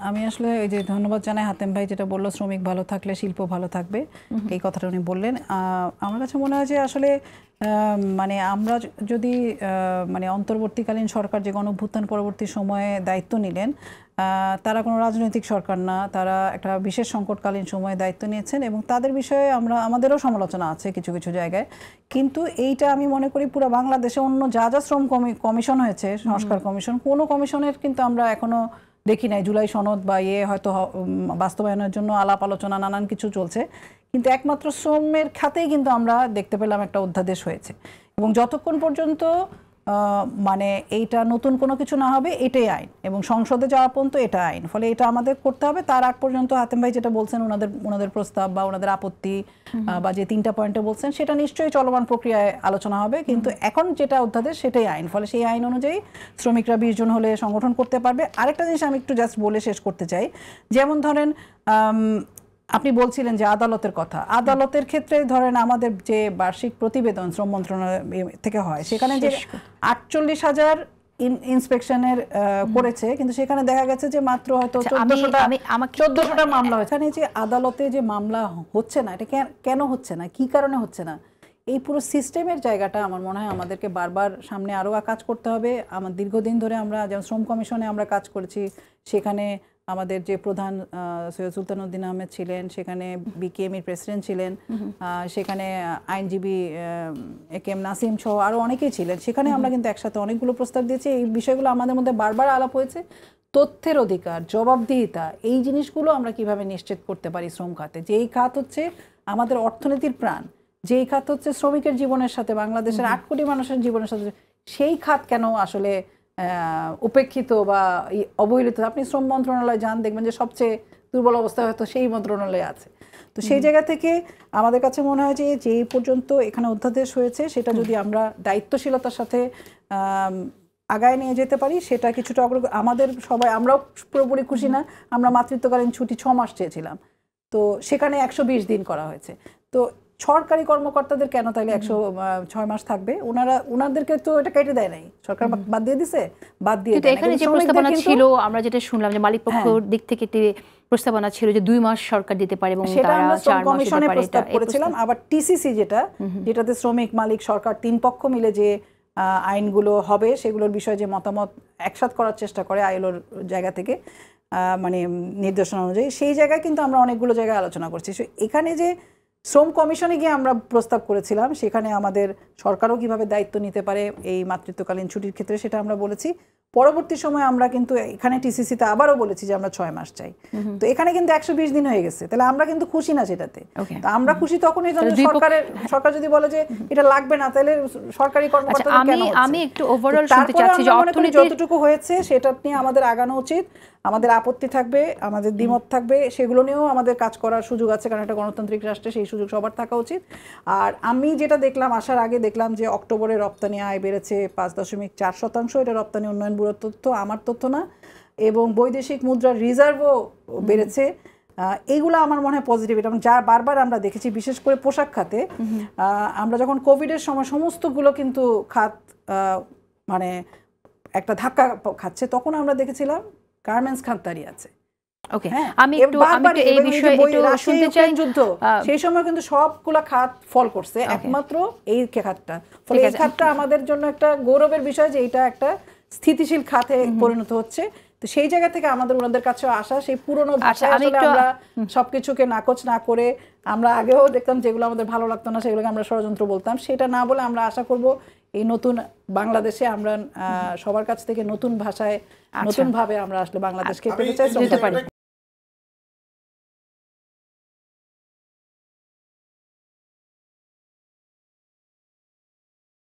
আমি আসলে এই যে ধন্যবাদ জানাই হাতেম ভাই যেটা বললো শ্রমিক ভালো থাকলে শিল্প ভালো থাকবে, এই কথাটা উনি বললেন। আমার কাছে মনে হয় যে আসলে মানে আমরা যদি মানে অন্তর্বর্তীকালীন সরকার যে গণঅভ্যুত্থান পরবর্তী সময়ে দায়িত্ব নিলেন, তারা কোনো রাজনৈতিক সরকার না, তারা একটা বিশেষ সংকটকালীন সময়ে দায়িত্ব নিয়েছেন এবং তাদের বিষয়ে আমাদেরও সমালোচনা আছে কিছু কিছু জায়গায়। কিন্তু এইটা আমি মনে করি পুরো বাংলাদেশে অন্য যা যা শ্রম কমিশন হয়েছে, সংস্কার কমিশন, কোনো কমিশনের কিন্তু আমরা এখনো দেখি নাই। জুলাই সনদ বা হয়তো বাস্তবায়নের জন্য আলাপ আলোচনা নানান কিছু চলছে, কিন্তু একমাত্র শ্রমের খাতেই কিন্তু আমরা দেখতে পেলাম একটা অধ্যাদেশ হয়েছে। এবং যতক্ষণ পর্যন্ত মানে এইটা নতুন কোনো কিছু না হবে এটাই আইন, এবং সংসদে যাওয়া পর্যন্ত এটা আইন, ফলে এটা আমাদের করতে হবে। তার আগ পর্যন্ত হাতেম ভাই যেটা বলছেন ওনাদের প্রস্তাব বা ওনাদের আপত্তি বা যে 3টা পয়েন্টে বলছেন সেটা নিশ্চয়ই চলমান প্রক্রিয়ায় আলোচনা হবে, কিন্তু এখন যেটা অধ্যাদেশ সেটাই আইন, ফলে সেই আইন অনুযায়ী শ্রমিকরা 20 জন হলে সংগঠন করতে পারবে। আরেকটা জিনিস আমি একটু জাস্ট বলে শেষ করতে চাই, যেমন ধরেন আপনি বলছিলেন যে আদালতের কথা, আদালতের ক্ষেত্রে ধরেন আমাদের যে বার্ষিক প্রতিবেদন শ্রম মন্ত্রণালয় থেকে হয়, সেখানে যে 48,000 ইন্সপেকশনের করেছে, কিন্তু সেখানে দেখা গেছে যে মাত্র হয়তো 1400টা মামলা হয়েছে। এখানে যে আদালতে যে মামলা হচ্ছে না, এটা কেন হচ্ছে না, কি কারণে হচ্ছে না, এই পুরো সিস্টেমের জায়গাটা আমার মনে হয় আমাদেরকে বারবার সামনে আরও কাজ করতে হবে। আমার দীর্ঘদিন ধরে আমরা যেমন শ্রম কমিশনে আমরা কাজ করেছি, সেখানে আমাদের যে প্রধান সৈয়দ সুলতানুদ্দিন আহমেদ ছিলেন, সেখানে বিকেএমইর প্রেসিডেন্ট ছিলেন, সেখানে আইনজীবী একেএম নাসিম সহ আরও অনেকেই ছিলেন। সেখানে আমরা কিন্তু একসাথে অনেকগুলো প্রস্তাব দিয়েছি। এই বিষয়গুলো আমাদের মধ্যে বারবার আলাপ হয়েছে। তথ্যের অধিকার, জবাবদিহিতা, এই জিনিসগুলো আমরা কিভাবে নিশ্চিত করতে পারি শ্রম খাতে, যে এই খাত হচ্ছে আমাদের অর্থনীতির প্রাণ, যেই খাত হচ্ছে শ্রমিকের জীবনের সাথে, বাংলাদেশের 8 কোটি মানুষের জীবনের সাথে, সেই খাত কেন আসলে উপেক্ষিত বা অবহেলিত। আপনি শ্রম মন্ত্রণালয় যান, দেখবেন যে সবচেয়ে দুর্বল অবস্থায় হয়তো সেই মন্ত্রণালয়ে আছে। তো সেই জায়গা থেকে আমাদের কাছে মনে হয় যে যেই পর্যন্ত এখানে অধ্যাদেশ হয়েছে সেটা যদি আমরা দায়িত্বশীলতার সাথে আগায় নিয়ে যেতে পারি, সেটা কিছুটা আমাদের সবাই, আমরাও পুরোপুরি খুশি না। আমরা মাতৃত্বকালীন ছুটি 6 মাস চেয়েছিলাম, তো সেখানে 120 দিন করা হয়েছে। তো সরকারি কর্মকর্তাদের কেন তাইলে 106 মাস থাকবে? ওনাদেরকে তো এটা কেটে দেয় নাই, সরকার বাদ দিয়ে দিছে, বাদ দিয়ে দেয়। এখানে যে প্রস্তাবনা ছিল, আমরা যেটা শুনলাম যে মালিক পক্ষের দিক থেকে প্রস্তাবনা ছিল যে 2 মাস সরকার দিতে পারে এবং সেটা আমরা শ্রম 4 মাস কমিশনে প্রস্তাব করেছিলাম। আবার টিসিসি যেটাতে শ্রমিক মালিক সরকার 3 পক্ষ মিলে যে আইনগুলো হবে, সেগুলোর বিষয়ে যে মতামত একসাথ করার চেষ্টা করে আইএলওর জায়গা থেকে, মানে নির্দেশনা অনুযায়ী, সেই জায়গায় কিন্তু আমরা অনেকগুলো জায়গায় আলোচনা করছি। এখানে যে শ্রম কমিশনে গিয়ে আমরা প্রস্তাব করেছিলাম, সেখানে আমাদের সরকারও কিভাবে দায়িত্ব নিতে পারে এই মাতৃত্বকালীন ছুটির ক্ষেত্রে সেটা আমরা বলেছি। পরবর্তী সময় আমরা কিন্তু এখানে টিসিসিতে আবারও বলেছি যে আমরা 6 মাস চাই। তো এখানে কিন্তু 120 দিন হয়ে গেছে, তাহলে আমরা কিন্তু খুশি না সেটাতে। তো আমরা খুশি তখনই যখন সরকার যদি বলে যে এটা লাগবে না, তাহলে সরকারি কর্মকর্তাদের কেন হচ্ছে? আমি একটু ওভারঅল শুনতে চাচ্ছি যে অর্থনীতি যতটুকু হয়েছে সেটা নিয়ে আমাদের আগানো উচিত। আমাদের আপত্তি থাকবে, আমাদের দ্বিমত থাকবে, সেগুলো নিয়েও আমাদের কাজ করার সুযোগ আছে, কারণ একটা গণতান্ত্রিক রাষ্ট্রে সেই সুযোগ সবার থাকা উচিত। আর আমি যেটা দেখলাম, আসার আগে দেখলাম যে অক্টোবরে রপ্তানি আয় বেড়েছে 5.4%, এটা রপ্তানি উন্নয়ন ব্যুরোর তথ্য, আমার তথ্য না। এবং বৈদেশিক মুদ্রার রিজার্ভও বেড়েছে। এইগুলো আমার মনে হয় পজিটিভ। এবং যা বারবার আমরা দেখেছি, বিশেষ করে পোশাক খাতে, আমরা যখন কোভিডের সময় সমস্তগুলো কিন্তু খাত মানে একটা ধাক্কা খাচ্ছে, তখন আমরা দেখেছিলাম গার্মেন্টস খাত দাঁড়িয়ে আছে। আমি একটু এই বিষয়ে একটু শুনতে চাই। যুদ্ধ সেই সময় কিন্তু সবগুলা খাত ফল করছে, একমাত্র এই খাতটা। ফলে এই খাতটা আমাদের জন্য একটা গৌরবের বিষয় যে এটা একটা স্থিতিশীল খাতে পরিণত হচ্ছে। তো সেই জায়গা থেকে আমাদের ওনাদের কাছে আসা, সেই পুরনো ভাষায় আসলে আমরা সবকিছুকে নাকচ না করে, আমরা আগেও দেখতাম যেগুলো আমাদের ভালো লাগতো না সেগুলোকে আমরা ষড়যন্ত্র বলতাম, সেটা না বলে আমরা আশা করব এই নতুন বাংলাদেশে আমরা সবার কাছ থেকে নতুন ভাষায়, নতুন ভাবে আমরা আসলে বাংলাদেশকে পেতে চাই।